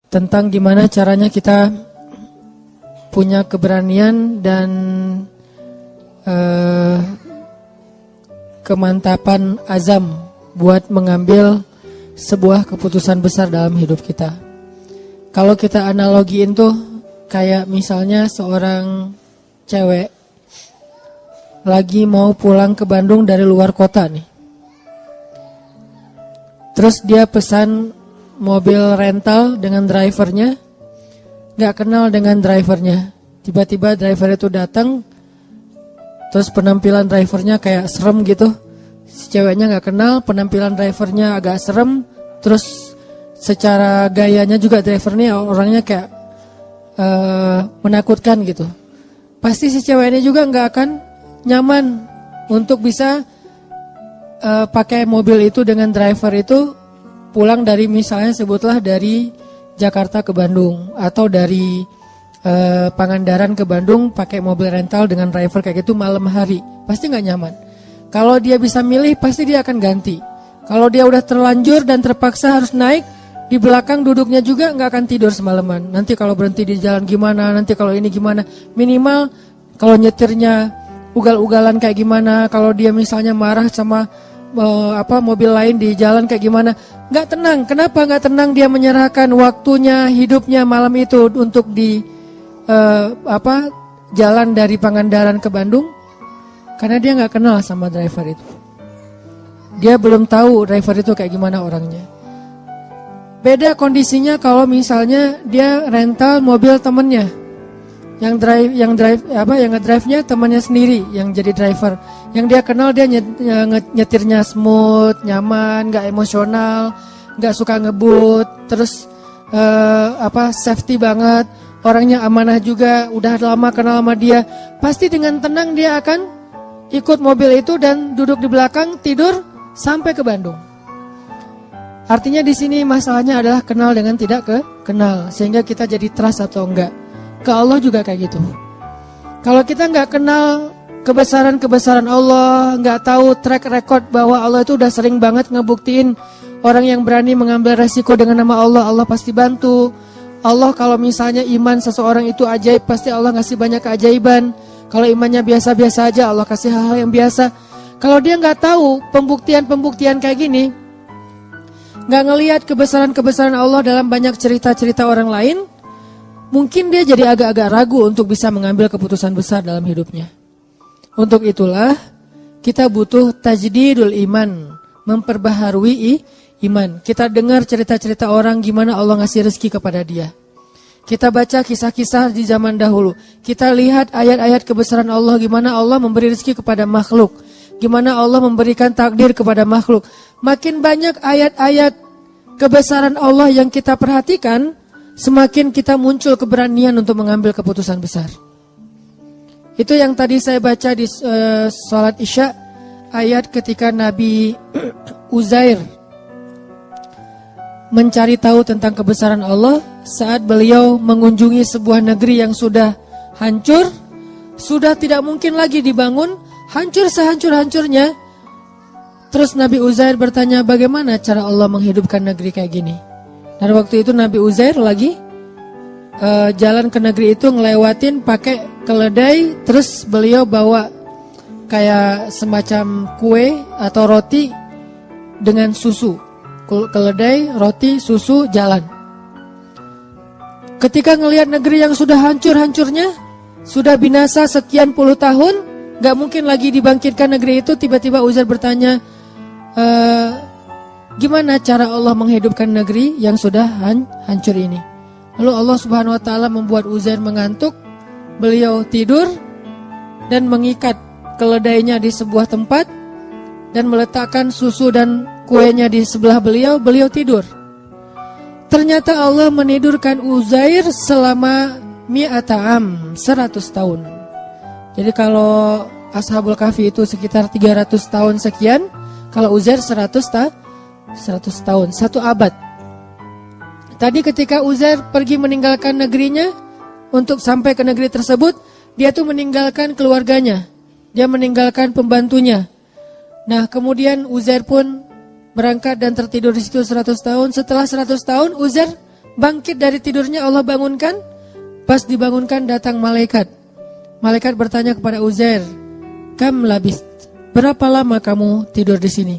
tentang gimana caranya kita punya keberanian dan kemantapan azam buat mengambil sebuah keputusan besar dalam hidup kita. Kalau kita analogiin tuh kayak misalnya seorang cewek lagi mau pulang ke Bandung dari luar kota nih. Terus dia pesan mobil rental dengan drivernya, gak kenal dengan drivernya. Tiba-tiba driver itu datang, terus penampilan drivernya kayak serem gitu. Si ceweknya gak kenal, penampilan drivernya agak serem. Terus secara gayanya juga drivernya orangnya kayak menakutkan gitu. Pasti si cewek ini juga gak akan nyaman untuk bisa pakai mobil itu dengan driver itu pulang dari misalnya sebutlah dari Jakarta ke Bandung atau dari Pangandaran ke Bandung pakai mobil rental dengan driver kayak gitu malam hari, pasti nggak nyaman. Kalau dia bisa milih pasti dia akan ganti. Kalau dia udah terlanjur dan terpaksa harus naik, di belakang duduknya juga nggak akan tidur semalaman. Nanti kalau berhenti di jalan gimana, nanti kalau ini gimana. Minimal kalau nyetirnya ugal-ugalan kayak gimana, kalau dia misalnya marah sama mobil lain di jalan kayak gimana, nggak tenang. Kenapa nggak tenang? Dia menyerahkan waktunya, hidupnya malam itu untuk di jalan dari Pangandaran ke Bandung, karena dia nggak kenal sama driver itu. Dia belum tahu driver itu kayak gimana orangnya. Beda kondisinya kalau misalnya dia rental mobil temennya. Yang ngedrive-nya temannya sendiri yang jadi driver. Yang dia kenal dia nyetirnya smooth, nyaman, gak emosional, gak suka ngebut, terus safety banget, orangnya amanah juga, udah lama kenal sama dia. Pasti dengan tenang dia akan ikut mobil itu dan duduk di belakang tidur sampai ke Bandung. Artinya di sini masalahnya adalah kenal dengan tidak kenal, sehingga kita jadi trust atau enggak. Ke Allah juga kayak gitu. Kalau kita nggak kenal kebesaran Allah, nggak tahu track record bahwa Allah itu udah sering banget ngebuktiin orang yang berani mengambil resiko dengan nama Allah, Allah pasti bantu. Allah kalau misalnya iman seseorang itu ajaib, pasti Allah ngasih banyak keajaiban. Kalau imannya biasa-biasa aja, Allah kasih hal-hal yang biasa. Kalau dia nggak tahu pembuktian kayak gini, nggak ngelihat kebesaran Allah dalam banyak cerita-cerita orang lain, mungkin dia jadi agak-agak ragu untuk bisa mengambil keputusan besar dalam hidupnya. Untuk itulah kita butuh tajdidul iman, memperbaharui iman. Kita dengar cerita-cerita orang gimana Allah ngasih rezeki kepada dia. Kita baca kisah-kisah di zaman dahulu. Kita lihat ayat-ayat kebesaran Allah, gimana Allah memberi rezeki kepada makhluk, gimana Allah memberikan takdir kepada makhluk. Makin banyak ayat-ayat kebesaran Allah yang kita perhatikan, semakin kita muncul keberanian untuk mengambil keputusan besar. Itu yang tadi saya baca di sholat Isya, ayat ketika Nabi Uzair mencari tahu tentang kebesaran Allah saat beliau mengunjungi sebuah negeri yang sudah hancur, sudah tidak mungkin lagi dibangun, hancur sehancur-hancurnya. Terus Nabi Uzair bertanya, bagaimana cara Allah menghidupkan negeri kayak gini? Dan waktu itu Nabi Uzair lagi jalan ke negeri itu ngelewatin pakai keledai, terus beliau bawa kayak semacam kue atau roti dengan susu. Keledai, roti, susu, jalan. Ketika ngelihat negeri yang sudah hancur-hancurnya, sudah binasa sekian puluh tahun, gak mungkin lagi dibangkitkan negeri itu, tiba-tiba Uzair bertanya, gimana cara Allah menghidupkan negeri yang sudah hancur ini? Lalu Allah Subhanahu wa taala membuat Uzair mengantuk, beliau tidur dan mengikat keledainya di sebuah tempat dan meletakkan susu dan kuenya di sebelah beliau tidur. Ternyata Allah menidurkan Uzair selama 100 tahun. Jadi kalau Ashabul Kahfi itu sekitar 300 tahun sekian, kalau Uzair 100 tahun, 1 abad. Tadi ketika Uzair pergi meninggalkan negerinya untuk sampai ke negeri tersebut, dia tuh meninggalkan keluarganya, dia meninggalkan pembantunya. Nah kemudian Uzair pun berangkat dan tertidur di situ 100 tahun. Setelah 100 tahun Uzair bangkit dari tidurnya, Allah bangunkan. Pas dibangunkan datang malaikat. Malaikat bertanya kepada Uzair, "Kam labist? Berapa lama kamu tidur di sini?"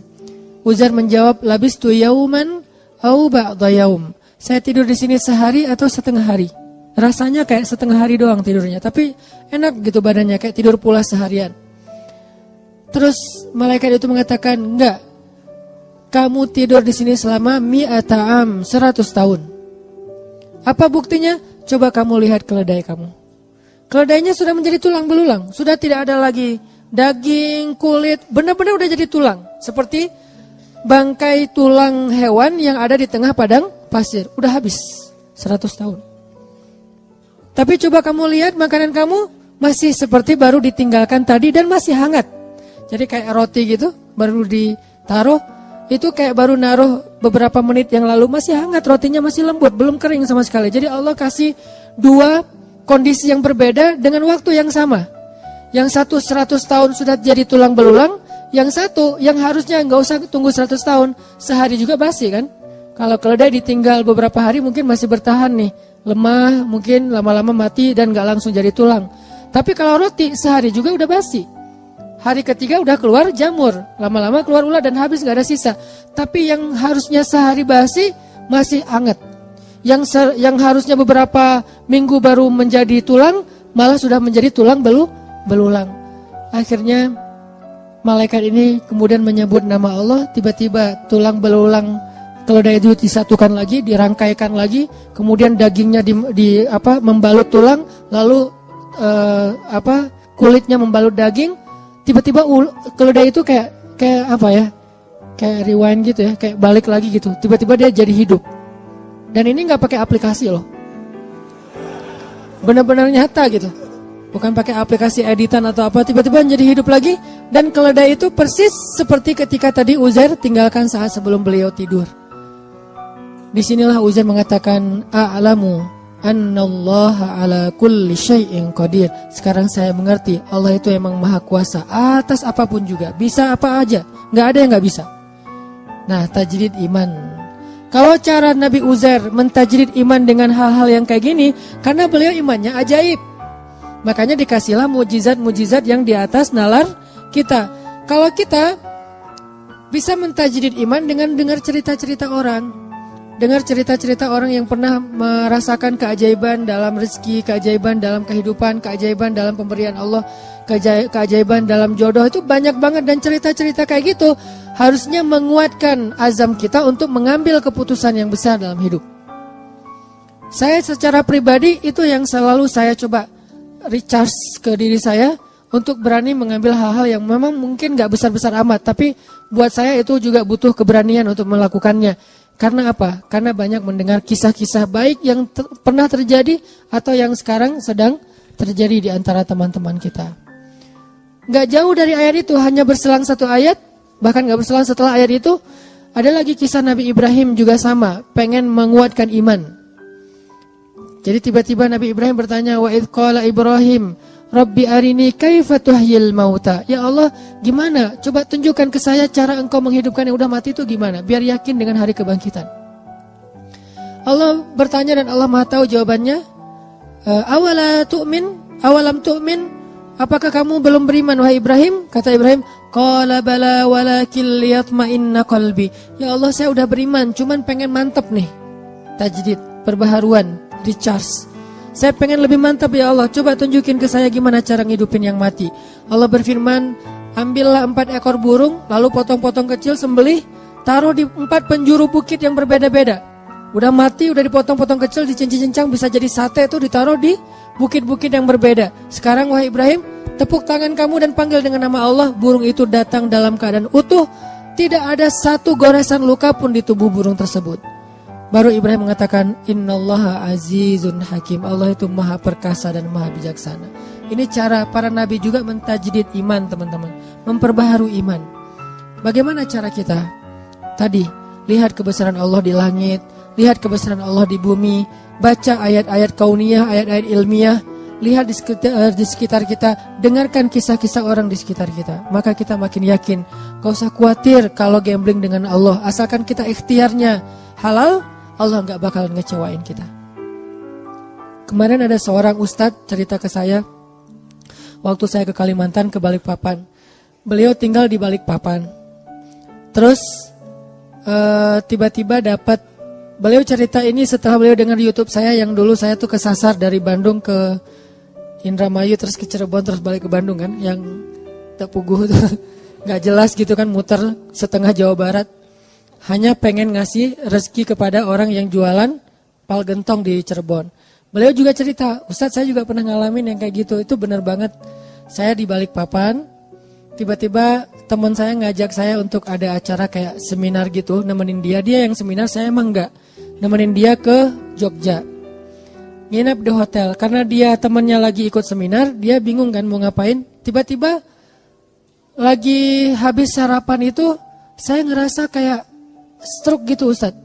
Uzair menjawab, "Labistu yauman au ba'da yaum." Saya tidur di sini sehari atau setengah hari. Rasanya kayak setengah hari doang tidurnya, tapi enak gitu badannya, kayak tidur pula seharian. Terus malaikat itu mengatakan, "Enggak. Kamu tidur di sini selama mi'ata am, 100 tahun. Apa buktinya? Coba kamu lihat keledai kamu. Keledainya sudah menjadi tulang belulang, sudah tidak ada lagi daging, kulit, benar-benar udah jadi tulang. Seperti bangkai tulang hewan yang ada di tengah padang pasir, udah habis 100 tahun. Tapi coba kamu lihat makanan kamu masih seperti baru ditinggalkan tadi dan masih hangat. Jadi kayak roti gitu, baru ditaruh, itu kayak baru naruh beberapa menit yang lalu, masih hangat, rotinya masih lembut, belum kering sama sekali. Jadi Allah kasih dua kondisi yang berbeda dengan waktu yang sama. Yang satu 100 tahun sudah jadi tulang belulang, yang satu yang harusnya nggak usah tunggu 100 tahun, sehari juga basi kan. Kalau keledai ditinggal beberapa hari mungkin masih bertahan nih, lemah, mungkin lama-lama mati dan nggak langsung jadi tulang. Tapi kalau roti sehari juga udah basi. Hari ketiga udah keluar jamur, lama-lama keluar ulat dan habis gak ada sisa. Tapi yang harusnya sehari basi masih hangat. Yang harusnya beberapa minggu baru menjadi tulang, malah sudah menjadi tulang belulang. Akhirnya malaikat ini kemudian menyebut nama Allah, tiba-tiba tulang belulang keledai itu disatukan lagi, dirangkaikan lagi, kemudian dagingnya membalut tulang, lalu kulitnya membalut daging. Tiba-tiba keledai itu kayak apa ya? Kayak rewind gitu ya, kayak balik lagi gitu. Tiba-tiba dia jadi hidup. Dan ini nggak pakai aplikasi loh. Benar-benar nyata gitu. Bukan pakai aplikasi editan atau apa, tiba-tiba jadi hidup lagi. Dan keledai itu persis seperti ketika tadi Uzair tinggalkan saat sebelum beliau tidur. Disinilah Uzair mengatakan, "A'lamu annallaha ala kulli syai'in qadir." Sekarang saya mengerti, Allah itu emang maha kuasa atas apapun juga, bisa apa aja, nggak ada yang nggak bisa. Nah, tajdid iman. Kalau cara Nabi Uzair mentajdid iman dengan hal-hal yang kayak gini, karena beliau imannya ajaib, makanya dikasihlah mujizat-mujizat yang di atas nalar kita. Kalau kita bisa mentajdid iman dengan dengar cerita-cerita orang, dengar cerita-cerita orang yang pernah merasakan keajaiban dalam rezeki, keajaiban dalam kehidupan, keajaiban dalam pemberian Allah, keajaiban dalam jodoh, itu banyak banget. Dan cerita-cerita kayak gitu harusnya menguatkan azam kita untuk mengambil keputusan yang besar dalam hidup. Saya secara pribadi itu yang selalu saya coba recharge ke diri saya untuk berani mengambil hal-hal yang memang mungkin gak besar-besar amat, tapi buat saya itu juga butuh keberanian untuk melakukannya. Karena apa? Karena banyak mendengar kisah-kisah baik yang pernah terjadi atau yang sekarang sedang terjadi di antara teman-teman kita. Gak jauh dari ayat itu, hanya berselang satu ayat, bahkan gak berselang setelah ayat itu, ada lagi kisah Nabi Ibrahim juga sama, pengen menguatkan iman. Jadi tiba-tiba Nabi Ibrahim bertanya, "Wa idh qala Ibrahim, Rabbi arini kaifa tuhyil mauta." Ya Allah, gimana? Coba tunjukkan ke saya cara engkau menghidupkan yang udah mati itu gimana, biar yakin dengan hari kebangkitan. Allah bertanya dan Allah Maha tahu jawabannya. Awalam tu'min? Apakah kamu belum beriman wahai Ibrahim? Kata Ibrahim, qala bala walakin liyatma'inna qalbi. Ya Allah, saya udah beriman, cuman pengen mantap nih. Tajdid, perbaharuan, recharge. Saya pengen lebih mantap ya Allah, coba tunjukin ke saya gimana cara ngidupin yang mati. Allah berfirman, ambillah 4 ekor burung, lalu potong-potong kecil, sembelih, taruh di 4 penjuru bukit yang berbeda-beda. Udah mati, udah dipotong-potong kecil, dicincang-cincang, bisa jadi sate itu ditaruh di bukit-bukit yang berbeda. Sekarang wahai Ibrahim, tepuk tangan kamu dan panggil dengan nama Allah. Burung itu datang dalam keadaan utuh, tidak ada satu goresan luka pun di tubuh burung tersebut. Baru Ibrahim mengatakan, Innallaha azizun hakim. Allah itu maha perkasa dan maha bijaksana. Ini cara para nabi juga mentajdid iman, teman-teman, memperbaharui iman. Bagaimana cara kita? Tadi, lihat kebesaran Allah di langit, lihat kebesaran Allah di bumi, baca ayat-ayat kauniyah, ayat-ayat ilmiah, lihat di sekitar kita, dengarkan kisah-kisah orang di sekitar kita. Maka kita makin yakin, gak usah khawatir kalau gambling dengan Allah, asalkan kita ikhtiarnya halal, Allah nggak bakalan ngecewain kita. Kemarin ada seorang ustadz cerita ke saya, waktu saya ke Kalimantan, ke Balikpapan. Beliau tinggal di Balikpapan. Terus tiba-tiba dapat, beliau cerita ini setelah beliau dengar YouTube saya yang dulu saya tuh kesasar dari Bandung ke Indramayu, terus ke Cirebon, terus balik ke Bandung kan, yang Tepuguh tuh nggak jelas gitu kan, muter setengah Jawa Barat. Hanya pengen ngasih rezeki kepada orang yang jualan pal gentong di Cirebon. Beliau juga cerita, Ustadz saya juga pernah ngalamin yang kayak gitu. Itu benar banget. Saya di Balikpapan, tiba-tiba teman saya ngajak saya untuk ada acara kayak seminar gitu, nemenin dia. Dia yang seminar, saya emang enggak. Nemenin dia ke Jogja. Nginep di hotel. Karena dia temannya lagi ikut seminar, dia bingung kan mau ngapain. Tiba-tiba lagi habis sarapan itu, saya ngerasa kayak stroke gitu Ustadz.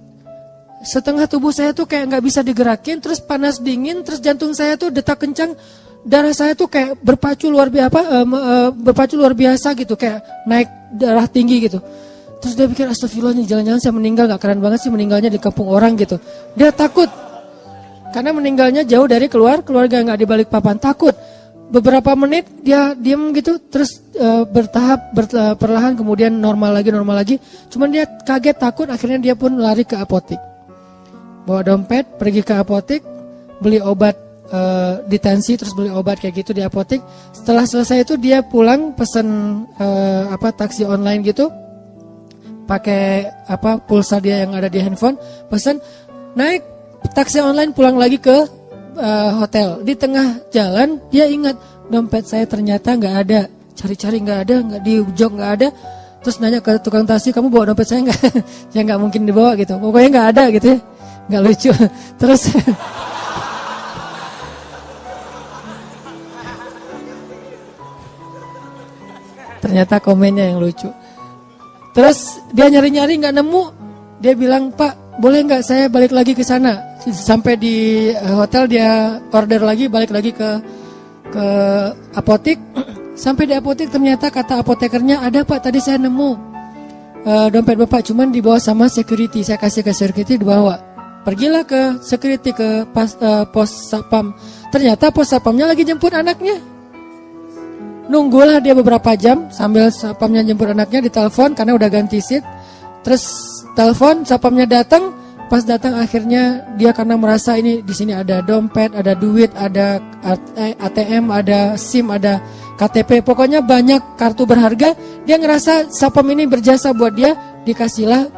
Setengah tubuh saya tuh kayak nggak bisa digerakin, terus panas dingin, terus jantung saya tuh detak kencang, darah saya tuh kayak berpacu luar biasa gitu, kayak naik darah tinggi gitu. Terus dia pikir astagfirullah nih, jangan-jangan saya meninggal, nggak keren banget sih meninggalnya di kampung orang gitu. Dia takut karena meninggalnya jauh dari keluarga, nggak di Balikpapan, takut. Beberapa menit dia diam gitu, terus bertahap perlahan kemudian normal lagi. Cuman dia kaget takut, akhirnya dia pun lari ke apotek. Bawa dompet, pergi ke apotek, beli obat ditensi, terus beli obat kayak gitu di apotek. Setelah selesai itu dia pulang pesen taksi online gitu, pakai pulsa dia yang ada di handphone, pesen, naik taksi online pulang lagi ke hotel. Di tengah jalan dia ingat dompet saya ternyata nggak ada, cari-cari nggak ada, nggak di jok nggak ada. Terus nanya ke tukang taksi, kamu bawa dompet saya nggak? Ya nggak mungkin dibawa gitu, pokoknya nggak ada gitu ya. Nggak lucu. Terus ternyata komennya yang lucu. Terus dia nyari-nyari nggak nemu. Dia bilang, Pak, boleh nggak saya balik lagi ke sana? Sampai di hotel dia order lagi, balik lagi ke apotek. Sampai di apotek ternyata kata apotekernya, ada Pak, tadi saya nemu dompet Bapak, cuman dibawa sama security. Saya kasih ke security, dibawa. Pergilah ke security, ke pos satpam. Ternyata pos satpamnya lagi jemput anaknya. Nunggulah dia beberapa jam sambil satpamnya jemput anaknya, ditelepon karena udah ganti seat. Terus telepon, satpamnya datang. Pas datang akhirnya dia karena merasa ini di sini ada dompet, ada duit, ada ATM, ada SIM, ada KTP. Pokoknya banyak kartu berharga. Dia ngerasa satpam ini berjasa buat dia. Dikasihlah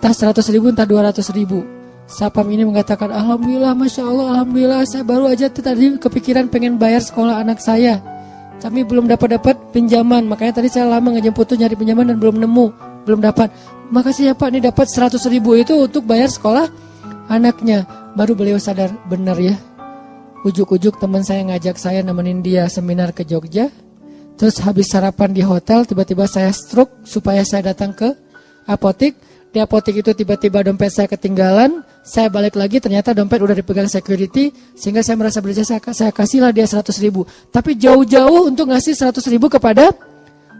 entah 100.000, entah 200.000. Satpam ini mengatakan, Alhamdulillah, Masya Allah, Alhamdulillah, saya baru aja tadi kepikiran pengen bayar sekolah anak saya. Kami belum dapat pinjaman, makanya tadi saya lama ngejemput tuh nyari pinjaman dan belum dapat. Makasih ya Pak, ini dapat 100.000 itu untuk bayar sekolah anaknya. Baru beliau sadar, benar ya. Ujuk-ujuk teman saya ngajak saya nemenin dia seminar ke Jogja. Terus habis sarapan di hotel, tiba-tiba saya stroke supaya saya datang ke apotek. Di apotek itu tiba-tiba dompet saya ketinggalan. Saya balik lagi, ternyata dompet udah dipegang security. Sehingga saya merasa berjasa, saya kasihlah dia 100.000. Tapi jauh-jauh untuk ngasih 100.000 kepada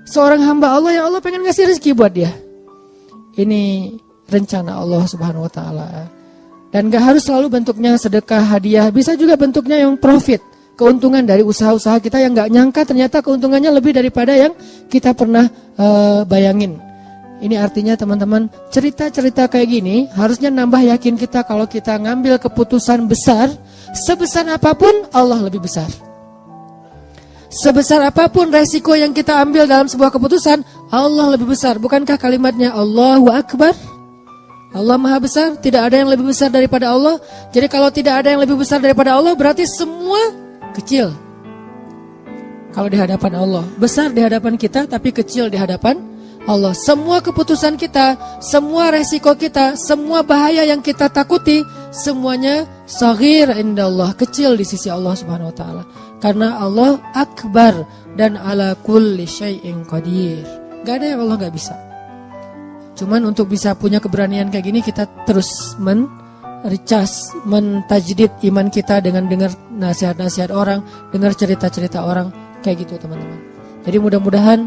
seorang hamba Allah yang Allah pengen ngasih rezeki buat dia. Ini rencana Allah Subhanahu Wa Taala. Dan gak harus selalu bentuknya sedekah, hadiah. Bisa juga bentuknya yang profit, keuntungan dari usaha-usaha kita yang gak nyangka ternyata keuntungannya lebih daripada yang kita pernah bayangin. Ini artinya teman-teman, cerita-cerita kayak gini harusnya nambah yakin kita kalau kita ngambil keputusan besar, sebesar apapun Allah lebih besar. Sebesar apapun resiko yang kita ambil dalam sebuah keputusan, Allah lebih besar. Bukankah kalimatnya Allahu Akbar? Allah Maha Besar, tidak ada yang lebih besar daripada Allah. Jadi kalau tidak ada yang lebih besar daripada Allah, berarti semua kecil. Kalau di hadapan Allah, besar di hadapan kita tapi kecil di hadapan Allah. Semua keputusan kita, semua resiko kita, semua bahaya yang kita takuti, semuanya saghir indallah, kecil di sisi Allah Subhanahu Wa Taala. Karena Allah Akbar dan ala kulli syai'in qadir. Gak ada yang Allah gak bisa. Cuman untuk bisa punya keberanian kayak gini, kita terus mencas, mentajdid iman kita dengan dengar nasihat-nasihat orang, dengar cerita-cerita orang, kayak gitu teman-teman. Jadi mudah-mudahan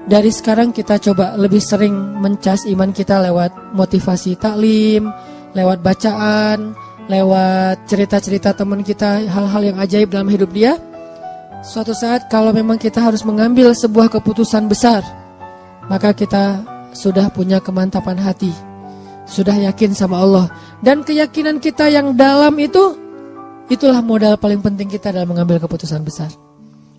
dari sekarang kita coba lebih sering mencas iman kita lewat motivasi taklim, lewat bacaan, lewat cerita-cerita teman kita, hal-hal yang ajaib dalam hidup dia. Suatu saat kalau memang kita harus mengambil sebuah keputusan besar, maka kita sudah punya kemantapan hati, sudah yakin sama Allah. Dan keyakinan kita yang dalam itulah modal paling penting kita dalam mengambil keputusan besar.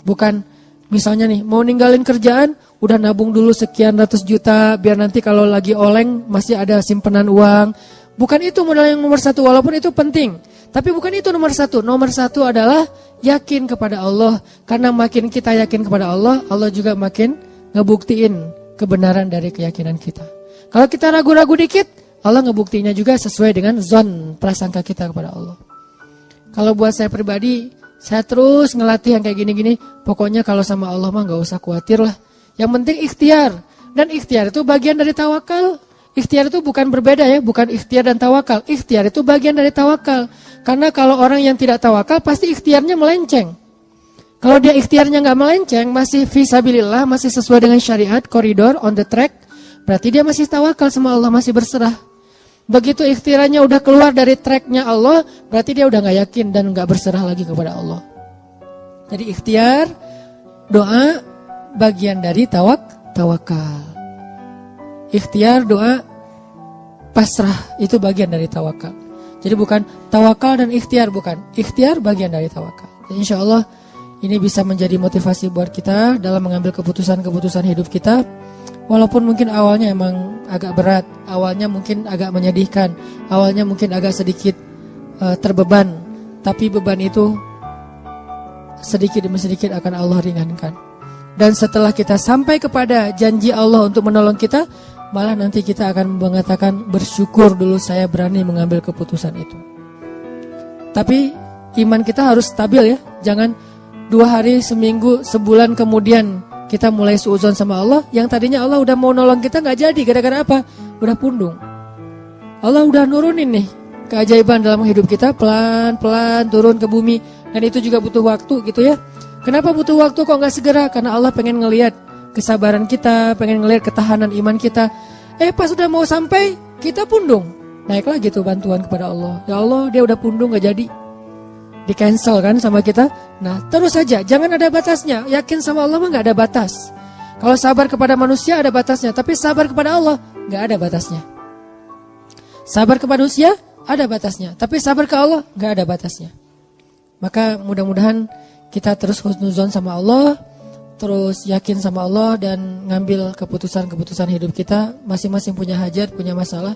Bukan misalnya nih, mau ninggalin kerjaan, udah nabung dulu sekian ratus juta, biar nanti kalau lagi oleng masih ada simpanan uang. Bukan itu modal yang nomor satu, walaupun itu penting. Tapi bukan itu nomor satu. Nomor satu adalah yakin kepada Allah. Karena makin kita yakin kepada Allah, Allah juga makin ngebuktiin kebenaran dari keyakinan kita. Kalau kita ragu-ragu dikit, Allah ngebuktinya juga sesuai dengan zon prasangka kita kepada Allah. Kalau buat saya pribadi, saya terus ngelatih yang kayak gini-gini. Pokoknya kalau sama Allah mah gak usah khawatir lah. Yang penting ikhtiar. Dan ikhtiar itu bagian dari tawakal. Ikhtiar itu bukan berbeda ya, bukan ikhtiar dan tawakal. Ikhtiar itu bagian dari tawakal. Karena kalau orang yang tidak tawakal pasti ikhtiarnya melenceng. Kalau dia ikhtiarnya gak melenceng, masih fisabilillah, masih sesuai dengan syariat, koridor, on the track, berarti dia masih tawakal sama Allah, masih berserah. Begitu ikhtiarnya udah keluar dari tracknya Allah, berarti dia udah gak yakin dan gak berserah lagi kepada Allah. Jadi ikhtiar, doa, bagian dari tawakal. Ikhtiar, doa, pasrah, itu bagian dari tawakal. Jadi bukan tawakal dan ikhtiar, bukan. Ikhtiar bagian dari tawakal. Insya Allah ini bisa menjadi motivasi buat kita dalam mengambil keputusan-keputusan hidup kita. Walaupun mungkin awalnya emang agak berat, awalnya mungkin agak menyedihkan, awalnya mungkin agak sedikit terbeban, tapi beban itu sedikit demi sedikit akan Allah ringankan. Dan setelah kita sampai kepada janji Allah untuk menolong kita, malah nanti kita akan mengatakan bersyukur dulu saya berani mengambil keputusan itu. Tapi iman kita harus stabil ya, jangan 2 hari, seminggu, sebulan kemudian kita mulai suudzon sama Allah, yang tadinya Allah udah mau nolong kita gak jadi, gara-gara apa? Udah pundung. Allah udah nurunin nih keajaiban dalam hidup kita, pelan-pelan turun ke bumi. Dan itu juga butuh waktu gitu ya. Kenapa butuh waktu kok gak segera? Karena Allah pengen ngelihat kesabaran kita, pengen ngelihat ketahanan iman kita. Pas udah mau sampai, kita pundung. Naik lagi tuh bantuan kepada Allah. Ya Allah, dia udah pundung gak jadi. Di cancel kan sama kita. Nah terus saja, jangan ada batasnya. Yakin sama Allah mah gak ada batas. Kalau sabar kepada manusia ada batasnya, tapi sabar kepada Allah gak ada batasnya. Sabar kepada manusia ada batasnya, tapi sabar ke Allah gak ada batasnya. Maka mudah-mudahan kita terus husnuzon sama Allah, terus yakin sama Allah, dan ngambil keputusan-keputusan hidup kita. Masing-masing punya hajat, punya masalah,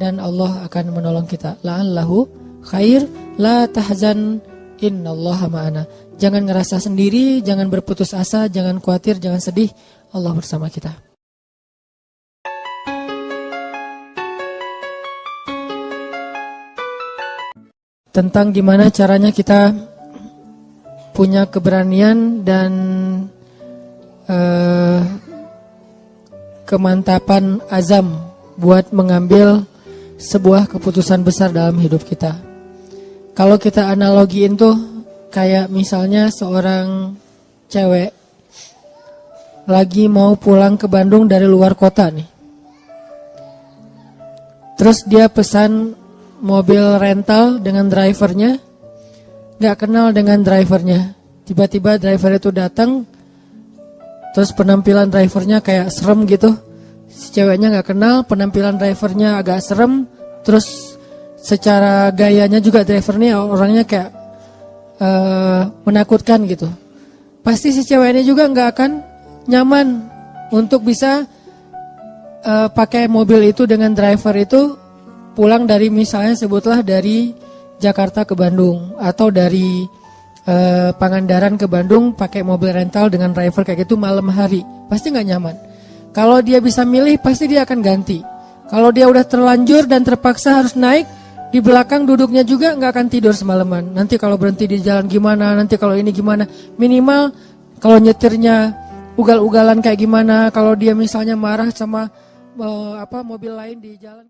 dan Allah akan menolong kita. La'allahu khair, la tahzan, innallaha ma'ana. Jangan ngerasa sendiri, jangan berputus asa, jangan khawatir, jangan sedih. Allah bersama kita. Tentang gimana caranya kita punya keberanian dan kemantapan azam buat mengambil sebuah keputusan besar dalam hidup kita. Kalau kita analogiin tuh kayak misalnya seorang cewek lagi mau pulang ke Bandung dari luar kota nih. Terus dia pesan mobil rental dengan drivernya, gak kenal dengan drivernya. Tiba-tiba driver itu datang, terus penampilan drivernya kayak serem gitu. Si ceweknya gak kenal, penampilan drivernya agak serem, terus secara gayanya juga drivernya orangnya kayak menakutkan gitu. Pasti si cewek ini juga gak akan nyaman untuk bisa pakai mobil itu dengan driver itu pulang dari, misalnya sebutlah dari Jakarta ke Bandung, atau dari Pangandaran ke Bandung pakai mobil rental dengan driver kayak gitu malam hari. Pasti gak nyaman. Kalau dia bisa milih pasti dia akan ganti. Kalau dia udah terlanjur dan terpaksa harus naik, di belakang duduknya juga gak akan tidur semalaman. Nanti kalau berhenti di jalan gimana, nanti kalau ini gimana. Minimal kalau nyetirnya ugal-ugalan kayak gimana, kalau dia misalnya marah sama mobil lain di jalan.